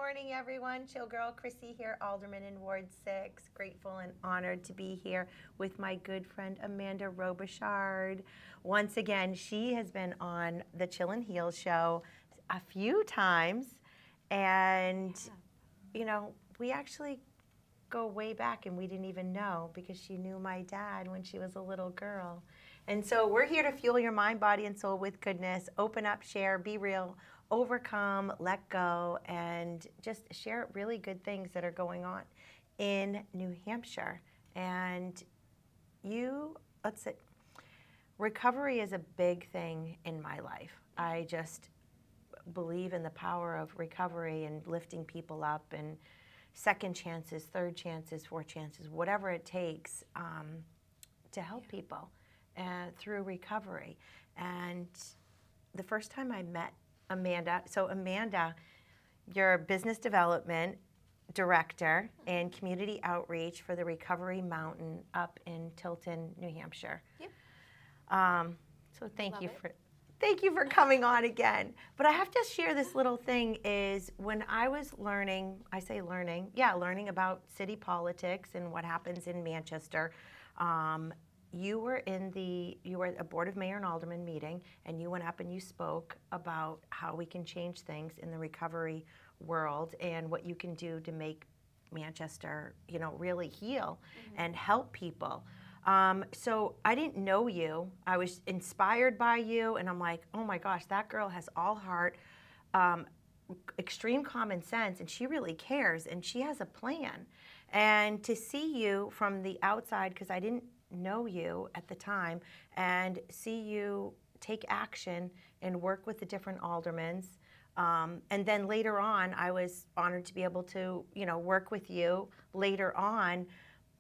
morning, everyone. Chill Girl Chrissy here, Alderman in Ward 6. Grateful and honored to be here with my good friend Amanda Robichaud. Once again, she has been on the Chill and Heal show a few times. And, you know, we actually go way back and we didn't even know because she knew my dad when she was a little girl. And so we're here to fuel your mind, body, and soul with goodness. Open up, share, be real, overcome, let go, and just share really good things that are going on in New Hampshire. And let's say, recovery is a big thing in my life. I just believe in the power of recovery and lifting people up and second chances, third chances, fourth chances, whatever it takes to help people through recovery. And the first time I met Amanda, so Amanda, you're a business development director and community outreach for the Recovery Mountain up in Tilton, New Hampshire. Yep. So thank you for coming on again. But I have to share this little thing is when I was learning about city politics and what happens in Manchester. You were at a Board of Mayor and Alderman meeting, and you went up and you spoke about how we can change things in the recovery world and what you can do to make Manchester, really heal and help people. So I didn't know you. I was inspired by you, and I'm like, oh my gosh, that girl has all heart, extreme common sense, and she really cares, and she has a plan. And to see you from the outside, because I didn't know you at the time, and see you take action and work with the different aldermans. And then later on, I was honored to be able to, work with you later on.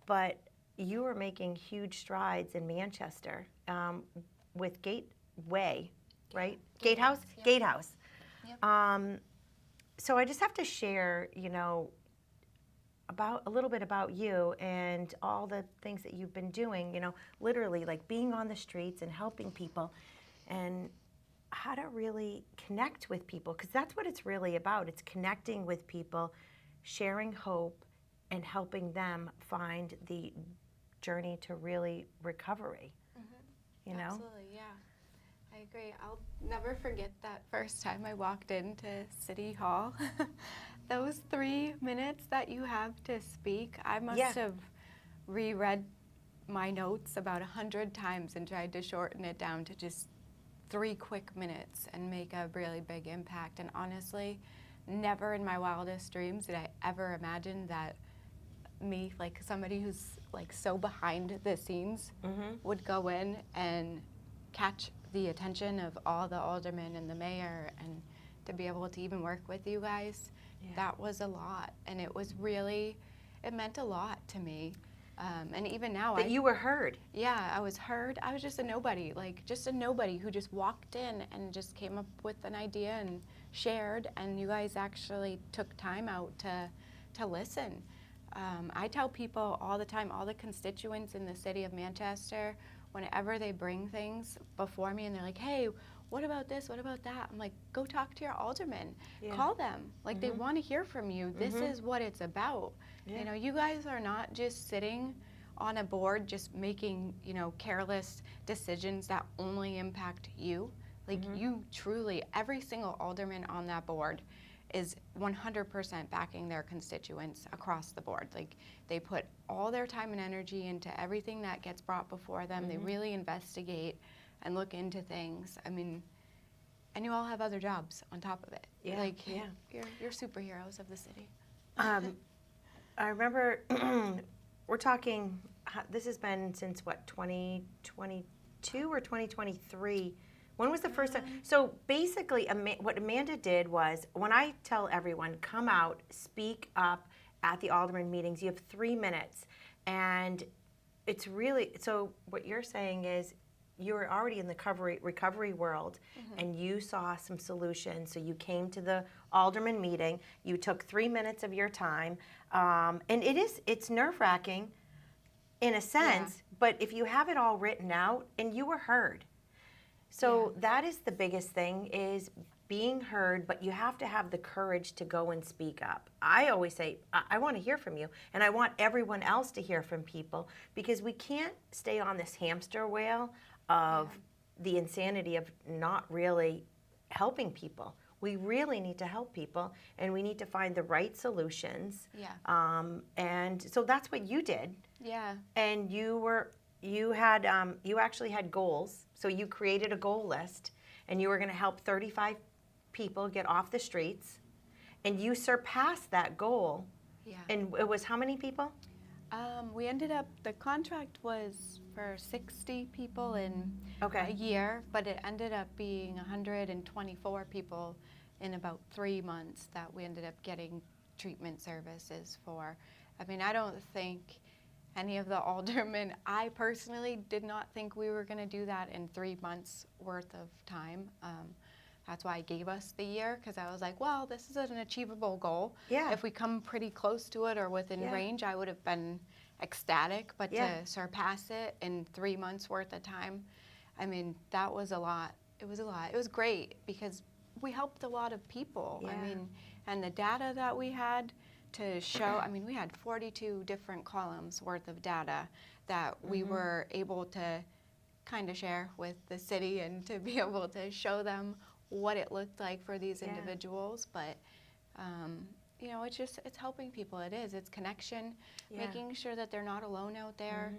But you were making huge strides in Manchester with Gateway, right? Gatehouse? Yep. Gatehouse. Yep. So I just have to share, about a little bit about you and all the things that you've been doing, literally like being on the streets and helping people and how to really connect with people, because that's what it's really about. It's connecting with people, sharing hope, and helping them find the journey to really recovery. Absolutely, yeah. I agree. I'll never forget that first time I walked into City Hall. Those 3 minutes that you have to speak, I must have reread my notes about 100 times and tried to shorten it down to just 3 quick minutes and make a really big impact. And honestly, never in my wildest dreams did I ever imagine that me, like somebody who's like so behind the scenes, would go in and catch the attention of all the aldermen and the mayor, and to be able to even work with you guys. That was a lot, and it meant a lot to me. And even now, you were heard. Yeah, I was heard. I was just a nobody who just walked in and just came up with an idea and shared, and you guys actually took time out to listen. I tell people all the time, all the constituents in the city of Manchester, whenever they bring things before me and they're like, hey, what about this? What about that? I'm like, go talk to your alderman. Call them. Like, they want to hear from you. This is what it's about. You guys are not just sitting on a board just making, careless decisions that only impact you. Like, you truly, every single alderman on that board is 100% backing their constituents across the board. Like, they put all their time and energy into everything that gets brought before them. They really investigate and look into things. I mean, and you all have other jobs on top of it. You're superheroes of the city. I remember we're talking, this has been since what, 2022 or 2023? When was the first time? So basically, what Amanda did was, when I tell everyone, come out, speak up at the alderman meetings, you have 3 minutes. And it's really, so what you're saying is, you were already in the recovery world, and you saw some solutions. So you came to the alderman meeting, you took 3 minutes of your time, and it's nerve-wracking in a sense, but if you have it all written out, and you were heard. So that is the biggest thing, is being heard, but you have to have the courage to go and speak up. I always say, I want to hear from you, and I want everyone else to hear from people, because we can't stay on this hamster wheel of the insanity of not really helping people. We really need to help people, and we need to find the right solutions. Yeah. And so that's what you did. Yeah. And you actually had goals. So you created a goal list, and you were going to help 35 people get off the streets, and you surpassed that goal. Yeah. And it was how many people? We ended up, the contract was for 60 people in Okay. a year, but it ended up being 124 people in about 3 months that we ended up getting treatment services for. I mean, I don't think any of the aldermen, I personally did not think we were going to do that in 3 months worth of time. That's why I gave us the year, because I was like, well, this is an achievable goal. Yeah. If we come pretty close to it or within range, I would have been ecstatic. But to surpass it in 3 months worth of time, I mean, that was a lot. It was a lot. It was great because we helped a lot of people. Yeah. I mean, and the data that we had to show, I mean, we had 42 different columns worth of data that we were able to kind of share with the city and to be able to show them what it looked like for these individuals. But you know, it's helping people. It's connection, making sure that they're not alone out there,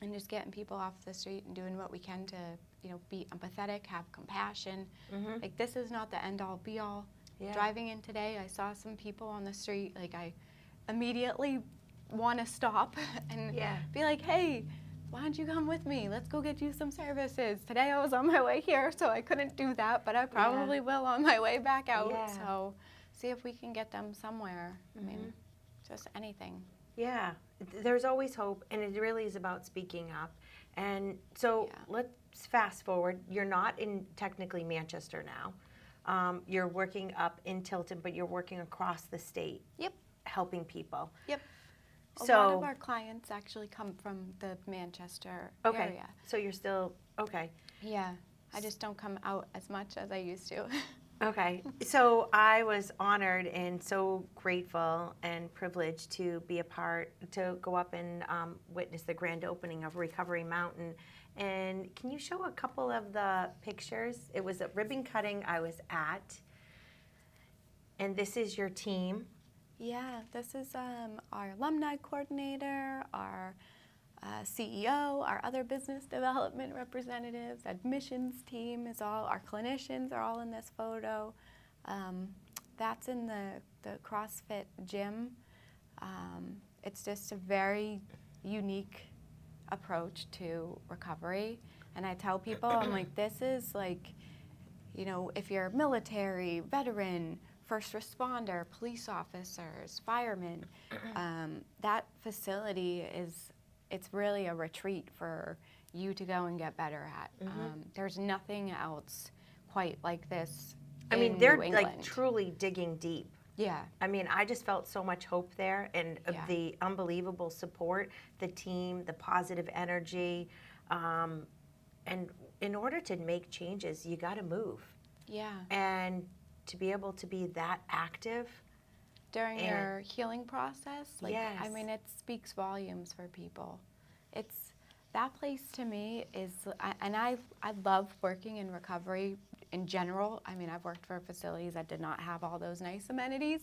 and just getting people off the street and doing what we can to, you know, be empathetic, have compassion. Like, this is not the end all be all. Driving in today, I saw some people on the street, like, I immediately want to stop and be like, hey, why don't you come with me? Let's go get you some services. Today I was on my way here, so I couldn't do that, but I probably will on my way back out. So see if we can get them somewhere. I mean, just anything. Yeah, there's always hope, and it really is about speaking up. And so let's fast forward. You're not in technically Manchester now. You're working up in Tilton, but you're working across the state. Yep. Helping people. Yep. A So, lot of our clients actually come from the Manchester area. So you're still, okay. Yeah. I just don't come out as much as I used to. Okay. So I was honored and so grateful and privileged to be a part, to go up and witness the grand opening of Recovery Mountain. And can you show a couple of the pictures? It was a ribbon cutting I was at. And this is your team. Yeah, this is our alumni coordinator, our CEO, our other business development representatives, admissions team is all, our clinicians are all in this photo. That's in the CrossFit gym. It's just a very unique approach to recovery. And I tell people, I'm like, this is like, you know, if you're military, veteran, first responder, police officers, firemen, that facility it's really a retreat for you to go and get better at. There's nothing else quite like this. I mean, they're like truly digging deep. Yeah. I mean, I just felt so much hope there, and the unbelievable support, the team, the positive energy. And in order to make changes, you got to move. Yeah. And to be able to be that active during your healing process, like, yes. I mean, it speaks volumes for people. It's, that place to me is, and I love working in recovery in general. I mean, I've worked for facilities that did not have all those nice amenities,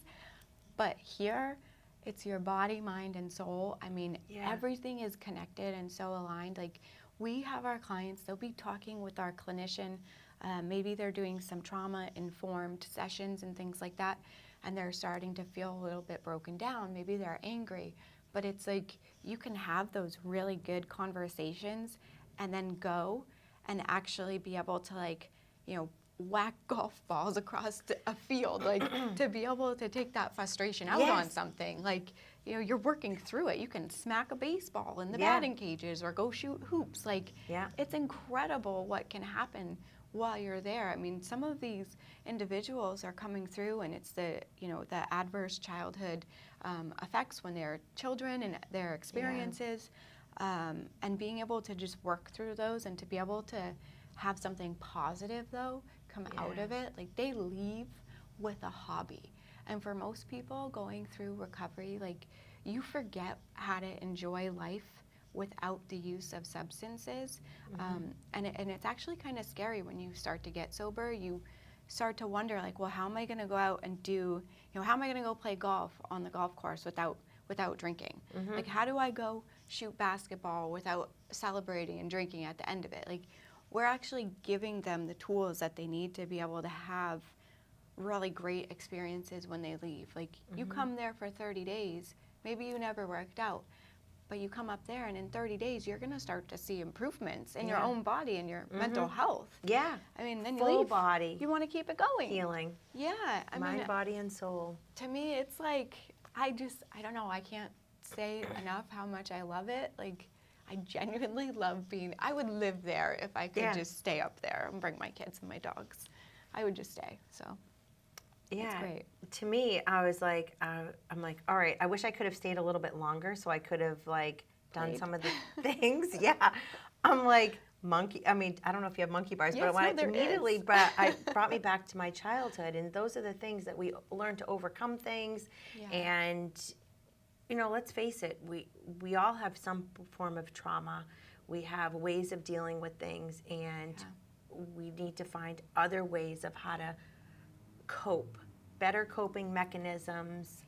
but here, it's your body, mind, and soul. I mean, everything is connected and so aligned. Like, we have our clients, they'll be talking with our clinician. Maybe they're doing some trauma-informed sessions and things like that, and they're starting to feel a little bit broken down. Maybe they're angry, but it's like you can have those really good conversations and then go and actually be able to, like, you know, whack golf balls across a field, like to be able to take that frustration out on something. Like, you know, you're working through it. You can smack a baseball in the batting cages or go shoot hoops. Like, it's incredible what can happen while you're there. I mean, some of these individuals are coming through, and it's the, you know, the adverse childhood effects when they're children and their experiences, and being able to just work through those and to be able to have something positive, though, come out of it, like they leave with a hobby. And for most people going through recovery, like you forget how to enjoy life without the use of substances. And it's actually kind of scary when you start to get sober. You start to wonder, like, well, how am I going to go out and do, how am I going to go play golf on the golf course without drinking? Like, how do I go shoot basketball without celebrating and drinking at the end of it? Like, we're actually giving them the tools that they need to be able to have really great experiences when they leave. Like, you come there for 30 days, maybe you never worked out, but you come up there and in 30 days, you're going to start to see improvements in your own body and your mental health. Yeah. I mean, then you Full leave. body. You want to keep it going. Healing. Yeah. Mind, body, and soul. To me, it's like, I don't know, I can't say enough how much I love it. Like, I genuinely love I would live there if I could just stay up there and bring my kids and my dogs. I would just stay, so. Yeah, it's great. To me, I was like, I'm like, all right, I wish I could have stayed a little bit longer so I could have like done some of the things. Yeah, I'm like I mean, I don't know if you have monkey bars, yes, but no, immediately brought me back to my childhood, and those are the things that we learn to overcome things. And let's face it, we all have some form of trauma. We have ways of dealing with things, and we need to find other ways of how to cope, better coping mechanisms.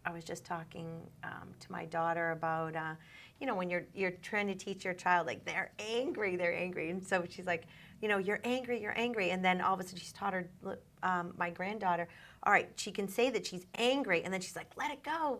I was just talking to my daughter about, when you're trying to teach your child, like, they're angry, and so she's like, you're angry, and then all of a sudden she's taught her, my granddaughter, all right, she can say that she's angry, and then she's like, let it go.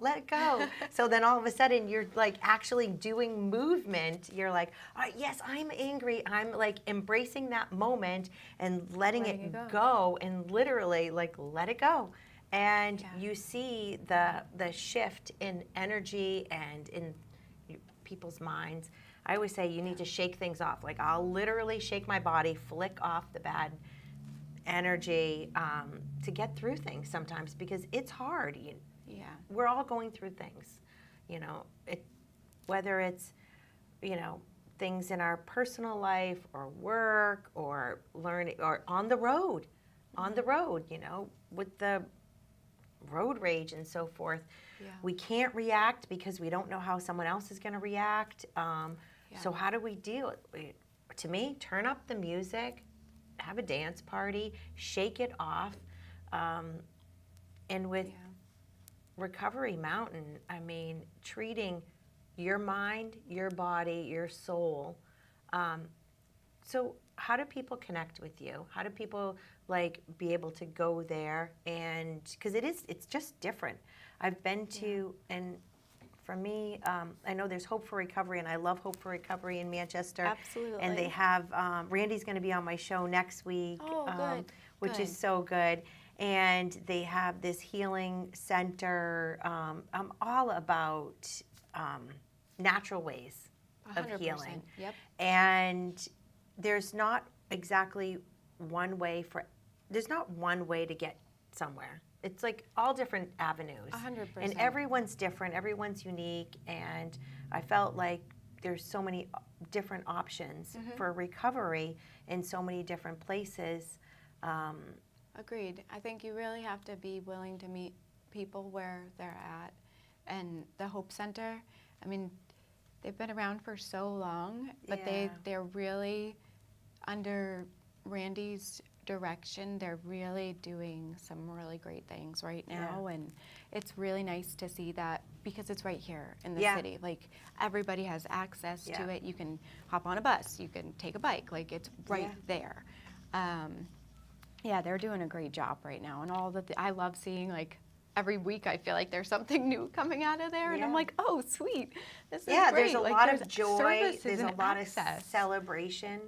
So then all of a sudden you're like actually doing movement. You're like, all right, yes, I'm angry. I'm like embracing that moment and letting it go, and literally like let it go. And you see the shift in energy and in people's minds. I always say you need to shake things off. Like, I'll literally shake my body, flick off the bad energy to get through things sometimes, because it's hard. We're all going through things, whether it's, things in our personal life or work or learning or on the road, with the road rage and so forth. We can't react because we don't know how someone else is going to react. So how do we deal? To me, turn up the music, have a dance party, shake it off. And with Recovery Mountain, I mean, treating your mind, your body, your soul. So how do people connect with you? How do people like be able to go there? And because it's just different. I've been to, and for me, I know there's Hope for Recovery, and I love Hope for Recovery in Manchester. Absolutely. And they have, Randy's going to be on my show next week, which is so good. And they have this healing center. I'm all about natural ways of 100%. healing. Yep. And there's not exactly there's not one way to get somewhere. It's like all different avenues. 100%. And everyone's different, everyone's unique, and I felt like there's so many different options for recovery in so many different places. Agreed. I think you really have to be willing to meet people where they're at. And the Hope Center, I mean, they've been around for so long, but they're really, under Randy's direction, they're really doing some really great things right now. And it's really nice to see that, because it's right here in the city. Like, everybody has access to it. You can hop on a bus, you can take a bike, like, it's right there. They're doing a great job right now. And all I love seeing, like, every week I feel like there's something new coming out of there, and I'm like, oh, sweet, this is great. There's a like, lot of joy, there's a lot of access. Celebration,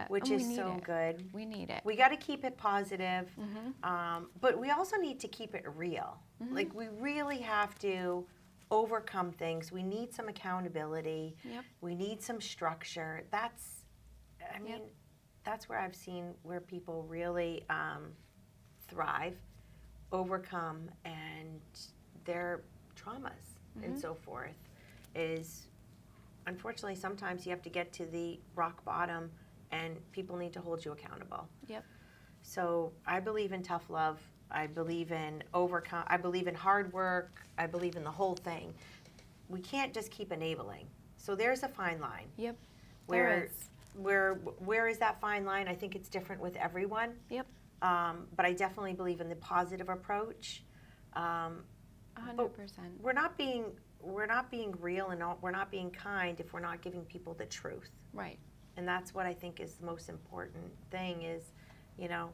which is so good. We need it. We got to keep it positive, but we also need to keep it real. Like, we really have to overcome things. We need some accountability. We need some structure. That's where I've seen where people really thrive, overcome, and their traumas and so forth is, unfortunately, sometimes you have to get to the rock bottom and people need to hold you accountable. Yep. So I believe in tough love. I believe in I believe in hard work. I believe in the whole thing. We can't just keep enabling. So there's a fine line. Yep. Where There is. where is that fine line? I think it's different with everyone. Yep. But I definitely believe in the positive approach. 100%. We're not being real, and we're not being kind if we're not giving people the truth. Right. And that's what I think is the most important thing is, you know,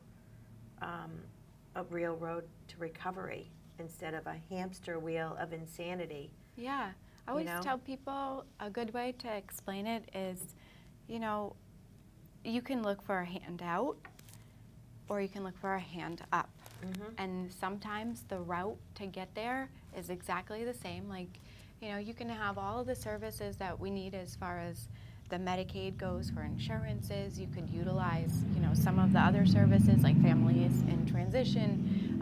a real road to recovery instead of a hamster wheel of insanity. Yeah. I always know? tell people a good way to explain it is, you know, you can look for a hand out or you can look for a hand up. And sometimes the route to get there is exactly the same. Like, you know, you can have all of the services that we need as far as the Medicaid goes for insurances. You could utilize, you know, some of the other services like families in transition.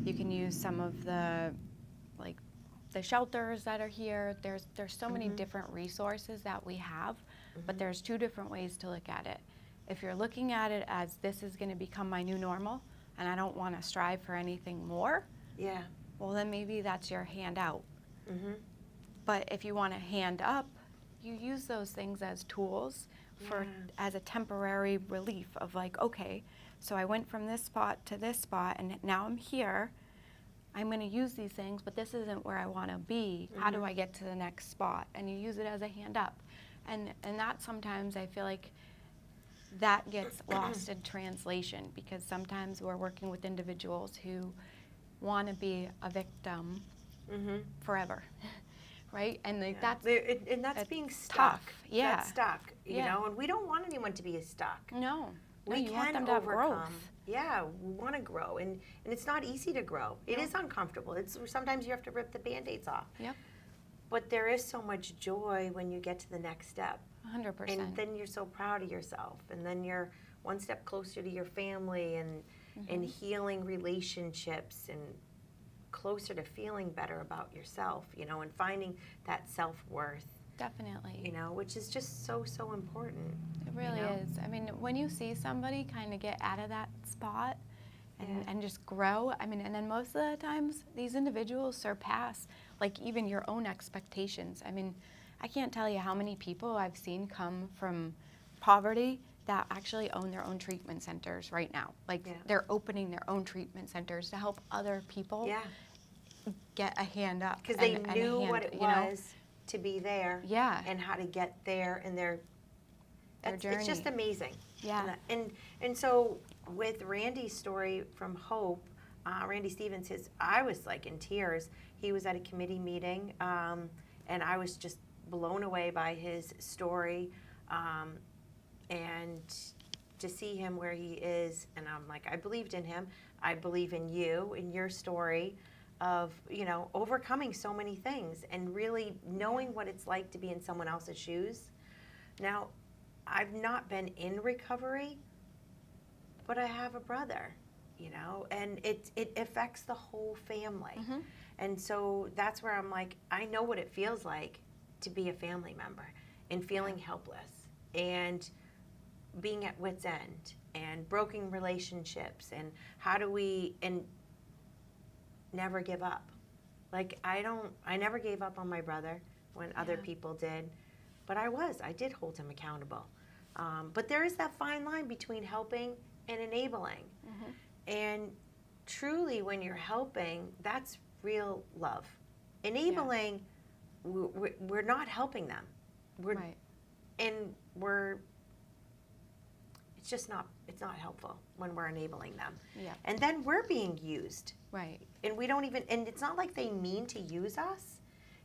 You can use some of the, like, the shelters that are here. There's so many different resources that we have, but there's two different ways to look at it. If you're looking at it as this is going to become my new normal and I don't want to strive for anything more, Yeah. well, then maybe that's your hand out. But if you want a hand up, you use those things as tools for as a temporary relief of like, okay, so I went from this spot to this spot and now I'm here. I'm going to use these things, but this isn't where I want to be. How do I get to the next spot? And you use it as a hand up. And that sometimes I feel like that gets lost in translation because sometimes we're working with individuals who want to be a victim forever, right? And like that's being stuck. tough. Yeah. That's stuck. You know, and we don't want anyone to be stuck. No. We you want can them to have overcome. growth. Yeah, we want to grow, and it's not easy to grow. It is uncomfortable. It's sometimes you have to rip the Band-Aids off. Yep. But there is so much joy when you get to the next step. 100%. And then you're so proud of yourself, and then you're one step closer to your family and healing relationships and closer to feeling better about yourself, you know, and finding that self-worth. Definitely. You know, which is just so important. It really is. I mean, when you see somebody kind of get out of that spot and just grow, I mean, and then most of the times these individuals surpass like even your own expectations. I mean, I can't tell you how many people I've seen come from poverty that actually own their own treatment centers right now. Like they're opening their own treatment centers to help other people get a hand up. Because they knew what it was to be there and how to get there, and their journey. It's just amazing. Yeah. And so with Randy's story from Hope, Randy Stevens, I was like in tears. He was at a committee meeting, and I was just blown away by his story, and to see him where he is, and I'm like, I believed in him. I believe in you, in your story of, you know, overcoming so many things and really knowing what it's like to be in someone else's shoes. Now, I've not been in recovery, but I have a brother, you know, and it affects the whole family. And so that's where I'm like, I know what it feels like to be a family member and feeling helpless and being at wit's end and broken relationships, and how do we never give up. Like I never gave up on my brother when other people did, but I did hold him accountable. But there is that fine line between helping and enabling. And truly when you're helping, that's real love. Enabling, we're not helping them. It's not helpful when we're enabling them. And then we're being used. And we don't even, and it's not like they mean to use us.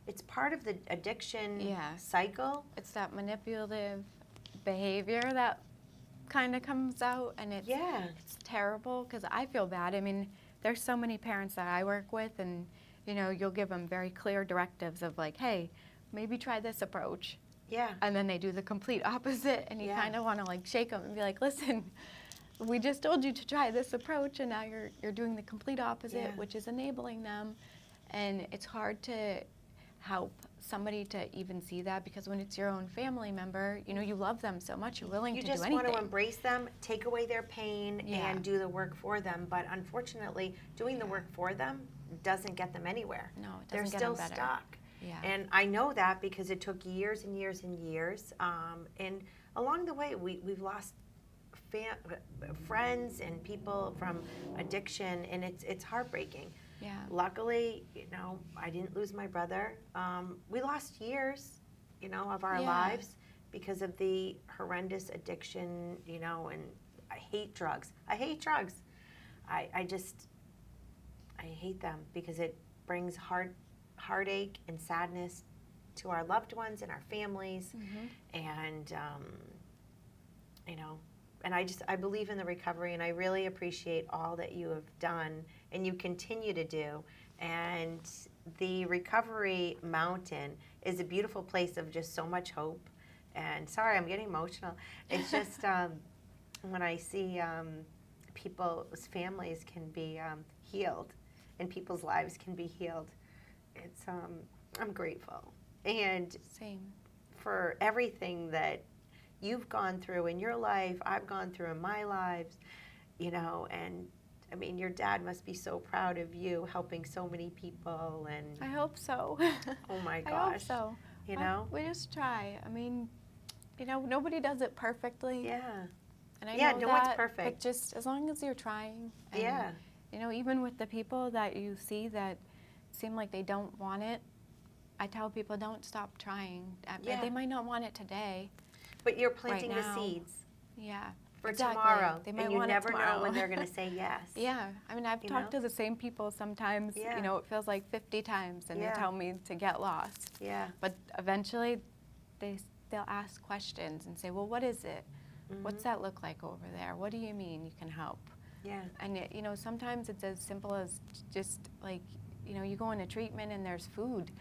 It's part of the addiction cycle. It's that manipulative behavior that kind of comes out, and it's terrible because I feel bad. I mean, there's so many parents that I work with, and you know, you'll give them very clear directives of like, hey, maybe try this approach. And then they do the complete opposite, and you kind of want to like shake them and be like, listen, we just told you to try this approach, and now you're doing the complete opposite, which is enabling them. And it's hard to help somebody to even see that, because when it's your own family member, you know, you love them so much, you're willing You to do just anything. want to embrace them, take away their pain, Yeah. and do the work for them. But unfortunately, doing the Yeah. work for them doesn't get them anywhere. No, it They're doesn't get still them better. stuck. Yeah. And I know that because it took years and years and years. And along the way, we've lost friends and people from addiction, and it's heartbreaking. Yeah. Luckily, you know, I didn't lose my brother. We lost years, you know, of our Yeah. lives because of the horrendous addiction, you know, and I hate drugs. I hate drugs. I hate them because it brings heartache and sadness to our loved ones and our families. And, you know, and I believe in the recovery, and I really appreciate all that you have done and you continue to do. And the Recovery Mountain is a beautiful place of just so much hope. And sorry, I'm getting emotional. It's just when I see people's families can be healed and people's lives can be healed, it's I'm grateful. And Same. for everything that you've gone through in your life, I've gone through in my lives, you know, and I mean, your dad must be so proud of you helping so many people. And I hope so. oh my gosh, I hope so. you know, We just try. I mean, you know, nobody does it perfectly. yeah, And I yeah, know no that, one's perfect. but just as long as you're trying. And, Yeah. you know, even with the people that you see that seem like they don't want it, I tell people don't stop trying. Yeah. They might not want it today. But you're planting the now. seeds Yeah. for exactly. tomorrow, They might and you want never it know tomorrow. when they're going to say yes. Yeah. I mean, I've You talked know? to the same people sometimes, Yeah. you know, it feels like 50 times, and Yeah. they tell me to get lost. Yeah. But eventually, they'll ask questions and say, well, what is it? What's that look like over there? What do you mean you can help? Yeah. And, you know, sometimes it's as simple as just like, you know, you go into treatment and there's food.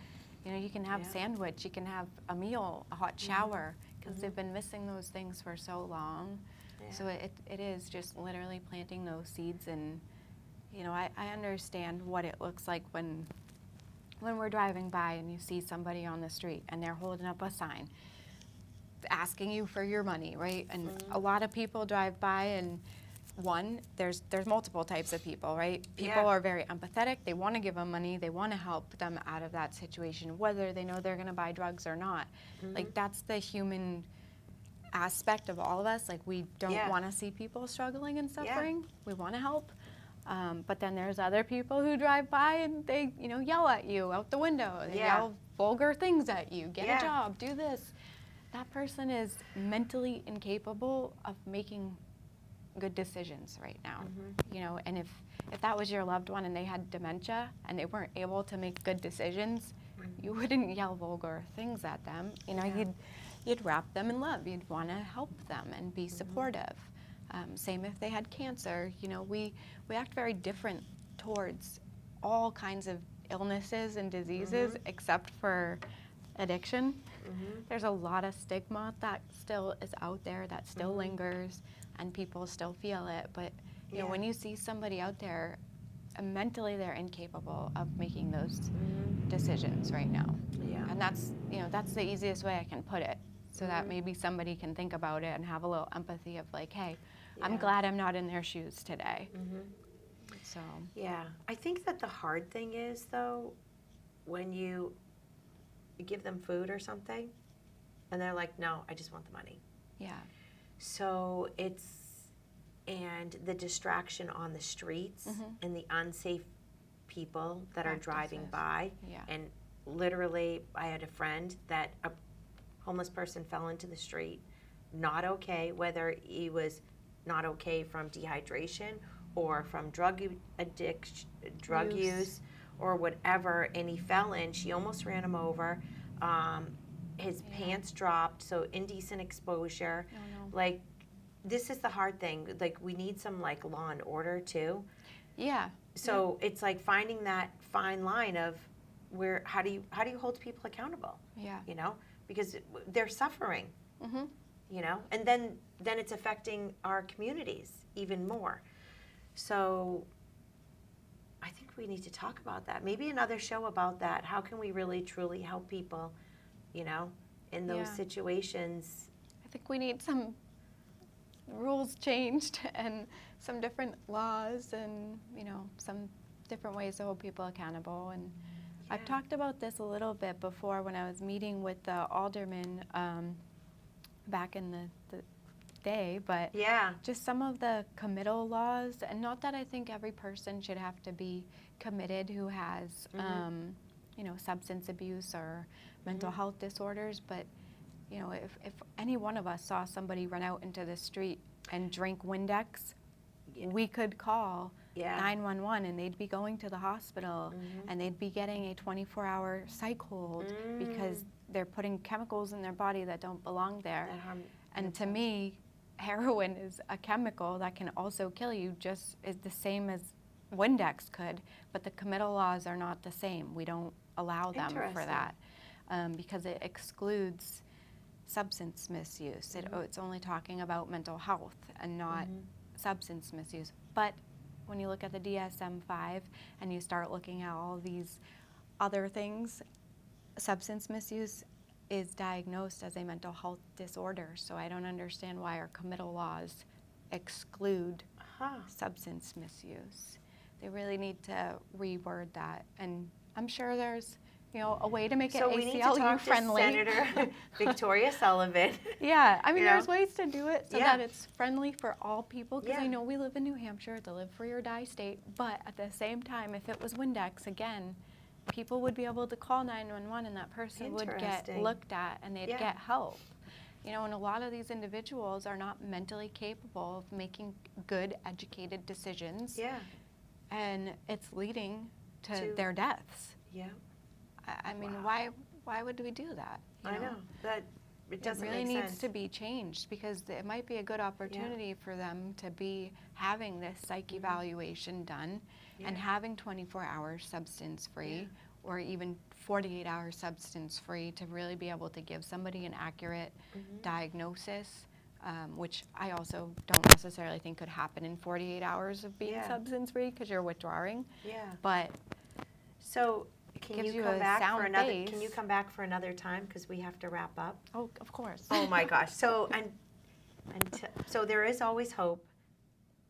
You know, you can have Yeah. sandwich, you can have a meal, a hot shower, because they've been missing those things for so long. Yeah. So it is just literally planting those seeds. And, you know, I understand what it looks like when we're driving by and you see somebody on the street and they're holding up a sign asking you for your money, right? And a lot of people drive by, and there's multiple types of people, right? People Yeah. are very empathetic. They want to give them money. They want to help them out of that situation, whether they know they're going to buy drugs or not. Like, that's the human aspect of all of us. Like, we don't Yeah. want to see people struggling and suffering. We want to help. But then there's other people who drive by and they, you know, yell at you out the window. They Yeah. yell vulgar things at you. Get Yeah. a job. Do this. That person is mentally incapable of making good decisions right now. You know, and if that was your loved one and they had dementia and they weren't able to make good decisions, you wouldn't yell vulgar things at them. You know, Yeah. you'd wrap them in love. You'd want to help them and be supportive. Same if they had cancer. You know, we act very different towards all kinds of illnesses and diseases except for addiction. There's a lot of stigma that still is out there, that still lingers, and people still feel it. But you know, when you see somebody out there, mentally they're incapable of making those decisions right now. Yeah. And that's, you know, that's the easiest way I can put it, so that maybe somebody can think about it and have a little empathy of like, hey, I'm Yeah. glad I'm not in their shoes today. So Yeah. I think that the hard thing is, though, when you give them food or something, and they're like, no, I just want the money. yeah, So and the distraction on the streets and the unsafe people that are driving Practices. by. Yeah. And literally, I had a friend that a homeless person fell into the street, not okay, whether he was not okay from dehydration or from drug addiction, drug use, or whatever, and he fell in. She almost ran him over. His pants dropped, so indecent exposure. Oh, no. Like, this is the hard thing. Like, we need some like law and order too. yeah, So it's like finding that fine line of where how do you hold people accountable? yeah. You know, because they're suffering. You know, and then it's affecting our communities even more. So I think we need to talk about that. Maybe another show about that. How can we really truly help people, in those situations? I think we need some rules changed and some different laws and, some different ways to hold people accountable. And I've talked about this a little bit before when I was meeting with the aldermen back in the day, but just some of the committal laws, and not that I think every person should have to be committed who has, substance abuse or mental health disorders, but if any one of us saw somebody run out into the street and drink Windex, we could call 911 and they'd be going to the hospital and they'd be getting a 24-hour psych hold because they're putting chemicals in their body that don't belong there. And to me, heroin is a chemical that can also kill you, just is the same as Windex could, but the committal laws are not the same. We don't allow them for that because it excludes substance misuse. It's only talking about mental health and not substance misuse. But when you look at the DSM-5 and you start looking at all these other things, substance misuse is diagnosed as a mental health disorder. So I don't understand why our committal laws exclude substance misuse. They really need to reword that. And I'm sure there's a way to make it we need to ACLU talk friendly. to Senator Victoria Sullivan. Yeah, I mean, there's ways to do it so that it's friendly for all people, because I know we live in New Hampshire, it's a live free or die state, but at the same time, if it was Windex, again, people would be able to call 911 and that person would get looked at and they'd get help. And a lot of these individuals are not mentally capable of making good, educated decisions. And it's leading to their deaths. I mean, why would we do that? I know. That it doesn't really make sense. needs to be changed, because it might be a good opportunity for them to be having this psych evaluation done and having 24 hours substance free or even 48 hours substance free to really be able to give somebody an accurate diagnosis, which I also don't necessarily think could happen in 48 hours of being substance free because you're withdrawing. But so can you come back for another? Can you come back for another time, because we have to wrap up? Oh, of course. Oh my gosh! So so there is always hope.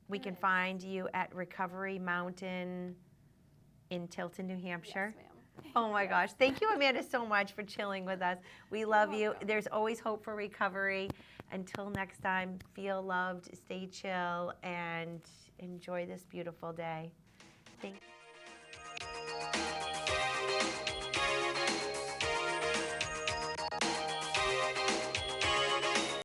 We can find you at Recovery Mountain in Tilton, New Hampshire. Yes, ma'am. Oh my gosh! Thank you, Amanda, so much for chilling with us. We love you. There's always hope for recovery. Until next time, feel loved, stay chill, and enjoy this beautiful day. Thank you.